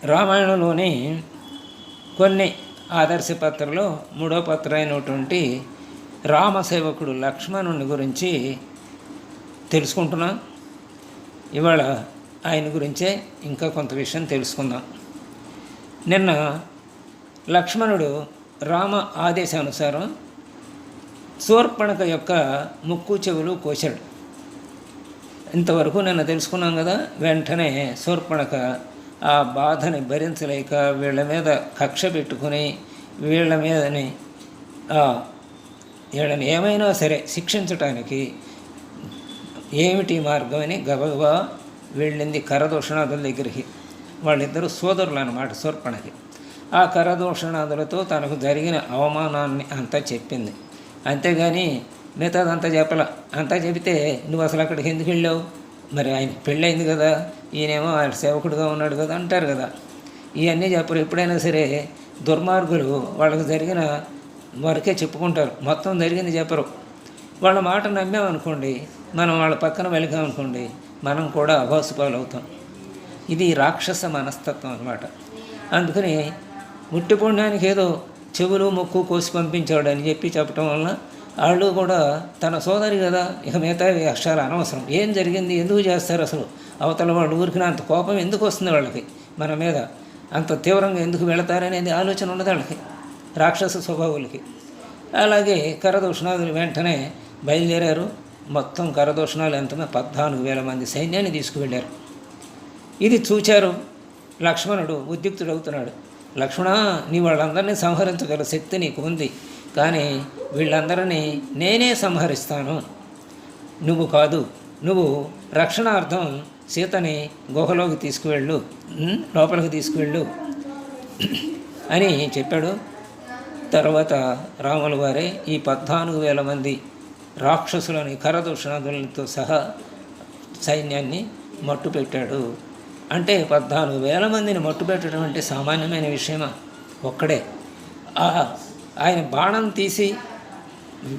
రామాయణంలోని కొన్ని ఆదర్శ పత్రలో మూడో పత్ర అయినటువంటి రామసేవకుడు లక్ష్మణుని గురించి తెలుసుకుంటున్నాం. ఇవాళ ఆయన గురించే ఇంకా కొంత విషయం తెలుసుకుందాం. నిన్న లక్ష్మణుడు రామ ఆదేశానుసారం శూర్పణఖ యొక్క ముక్కు చెవులు కోశాడు. ఇంతవరకు నిన్న తెలుసుకున్నాం కదా. వెంటనే శూర్పణఖ ఆ బాధని భరించలేక వీళ్ళ మీద కక్ష పెట్టుకుని వీళ్ళని ఏమైనా సరే శిక్షించటానికి ఏమిటి మార్గం అని గబగబా వెళ్ళింది కరదూషణాదుల దగ్గరికి. వాళ్ళిద్దరూ సోదరులు అన్నమాట శూర్పణఖి. ఆ కరదూషణాదులతో తనకు జరిగిన అవమానాన్ని అంతా చెప్పింది. అంతేగాని మిగతాదంతా చెప్పాల. అంతా చెబితే నువ్వు అసలు అక్కడికి ఎందుకు వెళ్ళావు, మరి ఆయన పెళ్ళయింది కదా, ఈయనేమో ఆయన సేవకుడుగా ఉన్నాడు కదా అంటారు కదా. ఇవన్నీ చెప్పరు. ఎప్పుడైనా సరే దుర్మార్గులు వాళ్ళకు జరిగిన వరకే చెప్పుకుంటారు, మొత్తం జరిగింది చెప్పరు. వాళ్ళ మాట నమ్మామనుకోండి, మనం వాళ్ళ పక్కన వెలిగామనుకోండి, మనం కూడా అభాసుపాలు అవుతాం. ఇది రాక్షస మనస్తత్వం అన్నమాట. అందుకని ముట్టి పుణ్యానికి ఏదో చెవులు ముక్కు కోసి పంపించాడు అని చెప్పటం వలన వాళ్ళు కూడా తన సోదరి కదా, ఇక మిగతా అక్షరాలు అనవసరం, ఏం జరిగింది, ఎందుకు చేస్తారు అసలు, అవతల వాళ్ళు ఊరికి అంత కోపం ఎందుకు వస్తుంది వాళ్ళకి, మన మీద అంత తీవ్రంగా ఎందుకు వెళతారనేది ఆలోచన ఉన్నది వాళ్ళకి, రాక్షస స్వభావులకి. అలాగే కరదూషణాదులు వెంటనే బయలుదేరారు. మొత్తం కరదూషణాలు ఎంతమంది 14,000 మంది సైన్యాన్ని తీసుకువెళ్ళారు. ఇది చూచారు. లక్ష్మణుడు ఉద్యుక్తుడవుతున్నాడు. లక్ష్మణ, నీ వాళ్ళందరినీ సంహరించగల శక్తి నీకు ఉంది, కానీ వీళ్ళందరినీ నేనే సంహరిస్తాను, నువ్వు కాదు. నువ్వు రక్షణార్థం సీతని గుహలోకి తీసుకువెళ్ళు, లోపలికి తీసుకువెళ్ళు అని చెప్పాడు. తర్వాత రాముల వారే ఈ 14,000 మంది రాక్షసులని కరదూషణాదులతో సహా సైన్యాన్ని మట్టుపెట్టాడు. అంటే 14,000 మందిని మట్టుపెట్టడం అంటే సామాన్యమైన విషయమా? ఒక్కడే ఆయన బాణం తీసి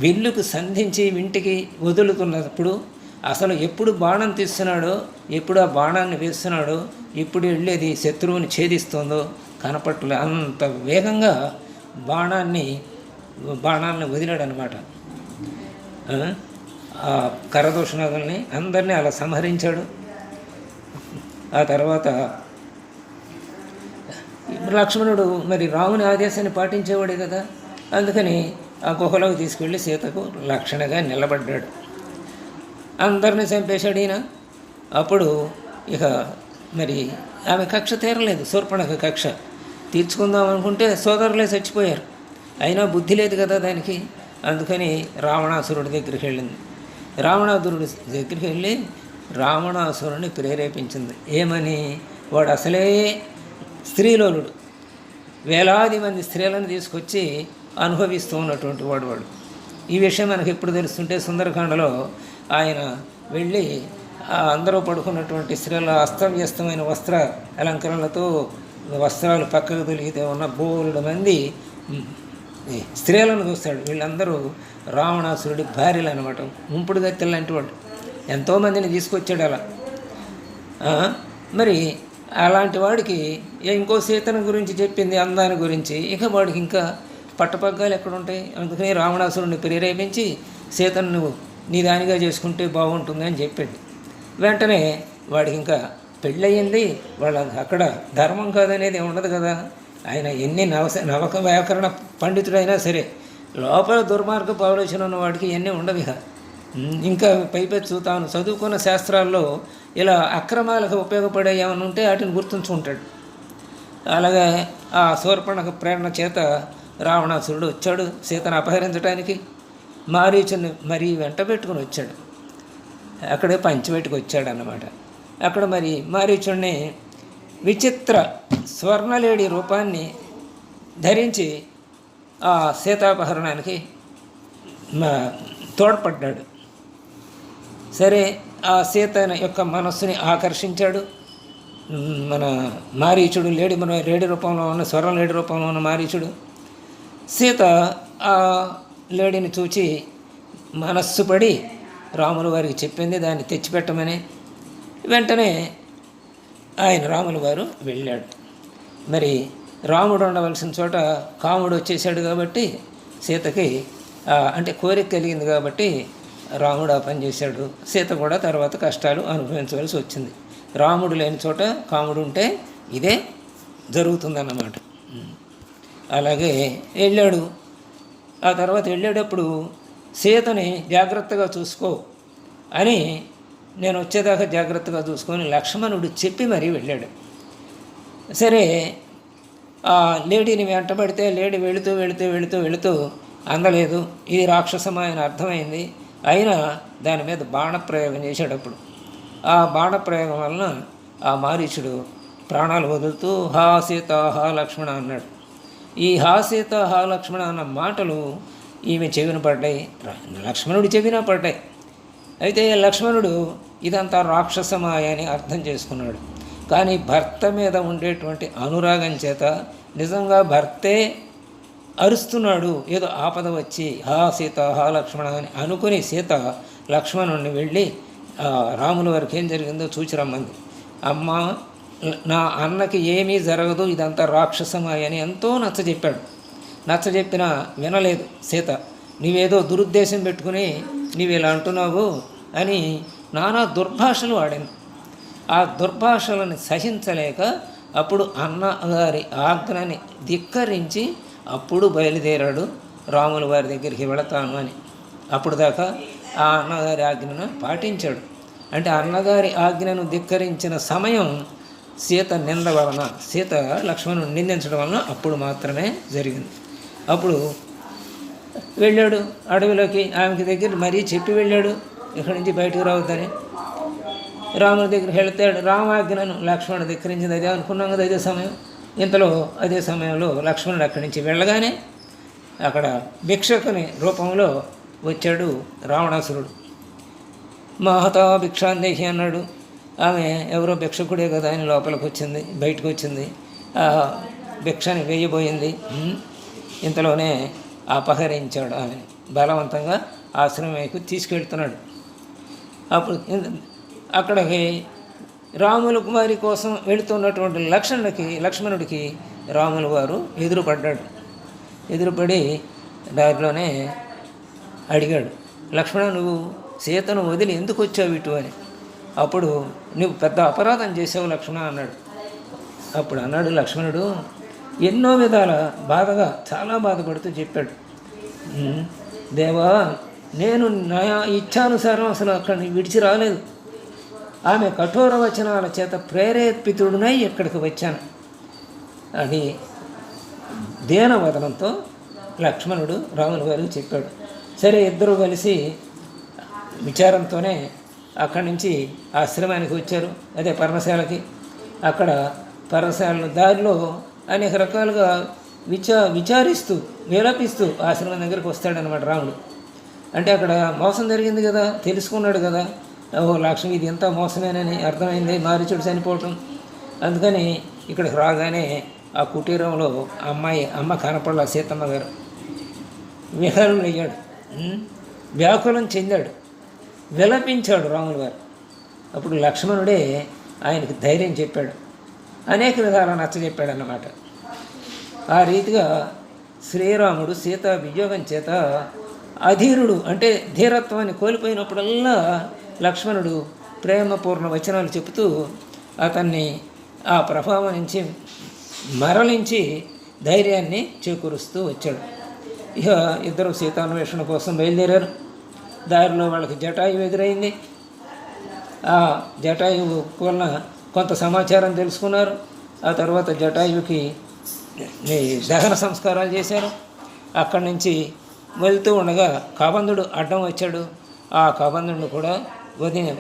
విల్లుకు సంధించి వింటికి వదులుతున్నప్పుడు అసలు ఎప్పుడు బాణం తీస్తున్నాడో, ఎప్పుడు ఆ బాణాన్ని వేస్తున్నాడో, ఎప్పుడు వెళ్ళేది శత్రువుని ఛేదిస్తుందో కనపట్లే. అంత వేగంగా బాణాన్ని వదిలాడు అనమాట. ఆ కరదూషణాదుల్ని అందరినీ అలా సంహరించాడు. ఆ తర్వాత లక్ష్మణుడు మరి రాముని ఆదేశాన్ని పాటించేవాడే కదా, అందుకని ఆ గుహలోకి తీసుకెళ్ళి సీతకు రక్షణగా నిలబడ్డాడు. అందరినీ చంపేశాడు ఈయన. అప్పుడు ఇక మరి ఆమె కక్ష తీరలేదు. శూర్పణఖ కక్ష తీర్చుకుందాం అనుకుంటే సోదరులే చచ్చిపోయారు. అయినా బుద్ధి లేదు కదా దానికి. అందుకని రావణాసురుడి దగ్గరికి వెళ్ళింది. రావణాసురుడి దగ్గరికి వెళ్ళి రావణాసురుడిని ప్రేరేపించింది. ఏమని? వాడు అసలే స్త్రీలోలుడు, వేలాది మంది స్త్రీలను తీసుకొచ్చి అనుభవిస్తూ ఉన్నటువంటి వాడు. ఈ విషయం మనకు ఎప్పుడు తెలుస్తుంటే సుందరకాండలో ఆయన వెళ్ళి అందరూ పడుకున్నటువంటి స్త్రీల అస్తవ్యస్తమైన వస్త్ర అలంకరణలతో వస్త్రాలు పక్కకు తొలిగితే ఉన్న బోలెడు మంది స్త్రీలను చూస్తాడు. వీళ్ళందరూ రావణాసురుడి భార్యలు అనమాట, ఉంపుడు గత్తెలు లాంటి వాడు. ఎంతోమందిని తీసుకొచ్చాడు అలా. మరి అలాంటి వాడికి ఇంకో సీతను గురించి చెప్పింది, అందాన్ని గురించి. ఇక వాడికి ఇంకా పట్టపగ్గాలు ఎక్కడుంటాయి? అందుకని రావణాసురుడిని ప్రేరేపించి సీతను నువ్వు నీ దానిగా చేసుకుంటే బాగుంటుంది అని చెప్పాడు. వెంటనే వాడికి ఇంకా పెళ్ళయింది. వాళ్ళ అక్కడ ధర్మం కాదనేది ఉండదు కదా. ఆయన ఎన్ని నవక వ్యాకరణ పండితుడైనా సరే లోపల దుర్మార్గపు ఆలోచన ఉన్న వాడికి ఇవన్నీ ఉండవు. ఇంకా పైపెచ్చు తాను చదువుకున్న శాస్త్రాల్లో ఇలా అక్రమాలకు ఉపయోగపడే ఏమైనా ఉంటే వాటిని గుర్తుంచుకుంటాడు. అలాగే ఆ శూర్పణఖ ప్రేరణ చేత రావణాసురుడు వచ్చాడు సీతను అపహరించడానికి. మారీచుని మరీ వెంట పెట్టుకుని వచ్చాడు. అక్కడే పంచిపెట్టుకు వచ్చాడు అన్నమాట. అక్కడ మరి మారీచుడిని విచిత్ర స్వర్ణలేడి రూపాన్ని ధరించి ఆ సీతాపహరణానికి తోడ్పడ్డాడు. సరే, ఆ సీత యొక్క మనస్సుని ఆకర్షించాడు. మన మారీచుడు లేడి రూపంలో ఉన్న స్వర్ణలేడి రూపంలో ఉన్న మారీచుడు. సీత ఆ లేడిని చూచి మనస్సు పడి రాముల వారికి చెప్పింది దాన్ని తెచ్చిపెట్టమని. వెంటనే ఆయన రాముల వారు వెళ్ళాడు. మరి రాముడు ఉండవలసిన చోట కాముడు వచ్చేసాడు కాబట్టి సీతకి అంటే కోరిక కలిగింది కాబట్టి రాముడు ఆ పని చేశాడు. సీత కూడా తర్వాత కష్టాలు అనుభవించవలసి వచ్చింది. రాముడు లేని చోట కాముడు ఉంటే ఇదే జరుగుతుందన్నమాట. అలాగే వెళ్ళాడు. ఆ తర్వాత వెళ్ళేటప్పుడు సీతని జాగ్రత్తగా చూసుకో అని, నేను వచ్చేదాకా జాగ్రత్తగా చూసుకొని లక్ష్మణుడు చెప్పి మరీ వెళ్ళాడు. సరే, ఆ లేడీని వెంటబడితే లేడీ వెళుతూ వెళుతూ వెళుతూ వెళుతూ అందలేదు. ఇది రాక్షసమాయన అర్థమైంది. అయినా దాని మీద బాణప్రయోగం చేసేటప్పుడు ఆ బాణప్రయోగం వలన ఆ మారీచుడు ప్రాణాలు వదులుతూ హా సీత హా లక్ష్మణ అన్నాడు. ఈ హా సీత హా లక్ష్మణ అన్న మాటలు ఈమె చెవిన పడ్డాయి, లక్ష్మణుడి చెవిన పడ్డాయి. అయితే లక్ష్మణుడు ఇదంతా రాక్షసమాయ అని అర్థం చేసుకున్నాడు. కానీ భర్త మీద ఉండేటువంటి అనురాగం చేత నిజంగా భర్తే అరుస్తున్నాడు, ఏదో ఆపద వచ్చి హా సీత హా లక్ష్మణ అని అనుకుని సీత లక్ష్మణుడిని వెళ్ళి రాముల వారికి ఏం జరిగిందో చూచి రమ్మంది. అమ్మ, నా అన్నకి ఏమీ జరగదు, ఇదంతా రాక్షసమాయ అని ఎంతో నచ్చజెప్పాడు. నచ్చజెప్పినా వినలేదు సీత. నీవేదో దురుద్దేశం పెట్టుకుని నీవు ఇలా అంటున్నావు అని నానా దుర్భాషలు వాడింది. ఆ దుర్భాషలను సహించలేక అప్పుడు అన్నగారి ఆజ్ఞని ధిక్కరించి అప్పుడు బయలుదేరాడు రాముల వారి దగ్గరికి వెళతాను అని. అప్పుడు దాకా ఆ అన్నగారి ఆజ్ఞను పాటించాడు. అంటే అన్నగారి ఆజ్ఞను ధిక్కరించిన సమయం సీత నింద వలన, సీత లక్ష్మణుని నిందించడం వలన అప్పుడు మాత్రమే జరిగింది. అప్పుడు వెళ్ళాడు అడవిలోకి, ఆమెకి దగ్గర మరీ చెప్పి వెళ్ళాడు ఇక్కడి నుంచి బయటకు రావద్దని. రాముడి దగ్గరికి వెళ్తాడు. రామాజ్ఞను లక్ష్మణుడు ధిక్కరించింది అదే అనుకున్నాం కదా అదే సమయం. ఇంతలో అదే సమయంలో లక్ష్మణుడు అక్కడి నుంచి వెళ్ళగానే అక్కడ భిక్షకుని రూపంలో వచ్చాడు రావణాసురుడు. మహతా భిక్షాందేహి అన్నాడు. ఆమె ఎవరో భిక్షకుడే కదా అని లోపలికి వచ్చింది, బయటకు వచ్చింది, భిక్షని వేయబోయింది. ఇంతలోనే అపహరించాడు ఆమెని, బలవంతంగా ఆశ్రమం వైపు తీసుకెళ్తున్నాడు. అప్పుడు అక్కడికి రాముల కుమారి కోసం వెళుతున్నటువంటి లక్ష్మణుడికి రాముల వారు ఎదురుపడ్డాడు. ఎదురుపడి దారిలోనే అడిగాడు, లక్ష్మణ, నువ్వు సీతను వదిలి ఎందుకు వచ్చావు ఇటు అని. అప్పుడు నువ్వు పెద్ద అపరాధం చేసావు లక్ష్మణ అన్నాడు. అప్పుడు అన్నాడు లక్ష్మణుడు ఎన్నో విధాల బాధగా చాలా బాధపడుతూ చెప్పాడు, దేవా, నేను నా ఇచ్ఛానుసారం అసలు అక్కడిని విడిచి రాలేదు. ఆమె కఠోర వచనాల చేత ప్రేరేపితుడునై ఇక్కడికి వచ్చాను అని దీనవదనంతో లక్ష్మణుడు రాముల గారికి చెప్పాడు. సరే, ఇద్దరు కలిసి విచారంతోనే అక్కడి నుంచి ఆశ్రమానికి వచ్చారు, అదే పర్ణశాలకి. అక్కడ పర్ణశాల దారిలో అనేక రకాలుగా విచారిస్తూ విలపిస్తూ ఆశ్రమం దగ్గరికి వస్తాడనమాట రాముడు. అంటే అక్కడ మోసం జరిగింది కదా, తెలుసుకున్నాడు కదా, ఓ లక్ష్మి ఇది ఎంత మోసమేనని అర్థమైంది, మారీచుడు చనిపోవటం. అందుకని ఇక్కడికి రాగానే ఆ కుటీరంలో అమ్మ కనపడలా సీతమ్మ గారు. విహరం అయ్యాడు, వ్యాకులం చెందాడు, విలపించాడు రాముల గారు. అప్పుడు లక్ష్మణుడే ఆయనకి ధైర్యం చెప్పాడు, అనేక విధాలు నచ్చజెప్పాడన్నమాట. ఆ రీతిగా శ్రీరాముడు సీత వియోగం చేత అధీరుడు, అంటే ధీరత్వాన్ని కోల్పోయినప్పుడల్లా లక్ష్మణుడు ప్రేమపూర్ణ వచనాలు చెబుతూ అతన్ని ఆ ప్రభావం నుంచి మరలించి ధైర్యాన్ని చేకూరుస్తూ వచ్చాడు. ఇక ఇద్దరు సీతాన్వేషణ కోసం బయలుదేరారు. దారిలో వాళ్ళకి జటాయువు ఎదురైంది. ఆ జటాయువు వలన కొంత సమాచారం తెలుసుకున్నారు. ఆ తర్వాత జటాయువుకి దహన సంస్కారాలు చేశారు. అక్కడి నుంచి వెళ్తూ ఉండగా కబంధుడు అడ్డం వచ్చాడు. ఆ కబంధుడిని కూడా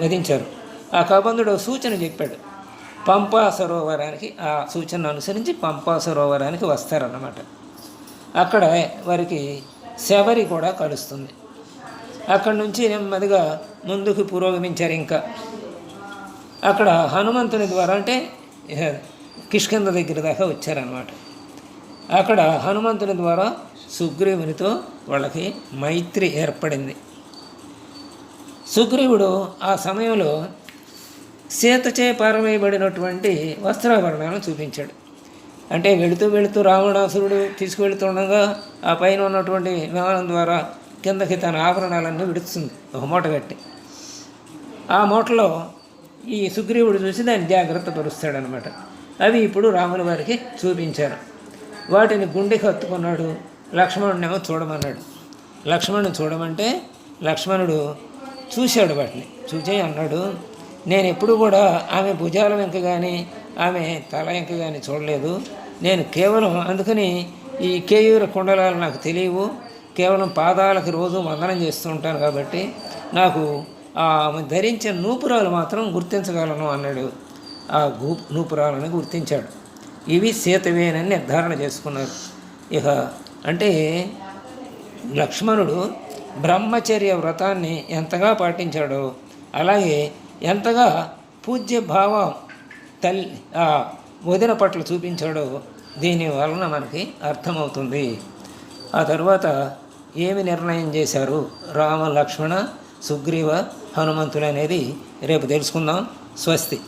వధించారు. ఆ కబంధుడు సూచన చెప్పాడు, పంపా సరోవరానికి, ఆ సూచనను అనుసరించి పంపా సరోవరానికి వస్తారన్నమాట. అక్కడ వారికి శబరి కూడా కలుస్తుంది. అక్కడి నుంచి నెమ్మదిగా ముందుకు పురోగమించారు. ఇంకా అక్కడ హనుమంతుని ద్వారా, అంటే కిష్కింద దగ్గర దాకా వచ్చారన్నమాట. అక్కడ హనుమంతుని ద్వారా సుగ్రీవునితో వాళ్ళకి మైత్రి ఏర్పడింది. సుగ్రీవుడు ఆ సమయంలో సీతచే పారవేయబడినటువంటి వస్త్రాభరణాలను చూపించాడు. అంటే వెళుతూ వెళుతూ రావణాసురుడు తీసుకువెళుతుండగా ఆ పైన ఉన్నటువంటి విమానం ద్వారా కిందకి తన ఆభరణాలన్నీ విడుస్తుంది ఒక మూట కట్టి. ఆ మూటలో ఈ సుగ్రీవుడు చూసి దాన్ని జాగ్రత్త పరుస్తాడనమాట. అవి ఇప్పుడు రాముల వారికి చూపించారు. వాటిని గుండెకి హత్తుకున్నాడు. లక్ష్మణుడేమో చూడమన్నాడు. లక్ష్మణుని చూడమంటే లక్ష్మణుడు చూశాడు. వాటిని చూసే అన్నాడు, నేను ఎప్పుడు కూడా ఆమె భుజాల వెంక కానీ ఆమె తల వెంక కానీ చూడలేదు. నేను కేవలం అందుకని ఈ కేయూర కుండలాలు నాకు తెలియవు. కేవలం పాదాలకు రోజు వందనం చేస్తూ ఉంటాను కాబట్టి నాకు ఆమె ధరించిన నూపురాలు మాత్రం గుర్తించగలను అన్నాడు. ఆ నూపురాలను గుర్తించాడు. ఇవి సీతవేనని నిర్ధారణ చేసుకున్నారు. ఇక అంటే లక్ష్మణుడు బ్రహ్మచర్య వ్రతాన్ని ఎంతగా పాటించాడో, అలాగే ఎంతగా పూజ్య భావం తల్లి వదిన పట్ల చూపించాడో దీని వలన మనకి అర్థమవుతుంది. ఆ తర్వాత ఏమి నిర్ణయం చేశారు రామ లక్ష్మణ సుగ్రీవ హనుమంతులు అనేది రేపు తెలుసుకుందాం. స్వస్తి.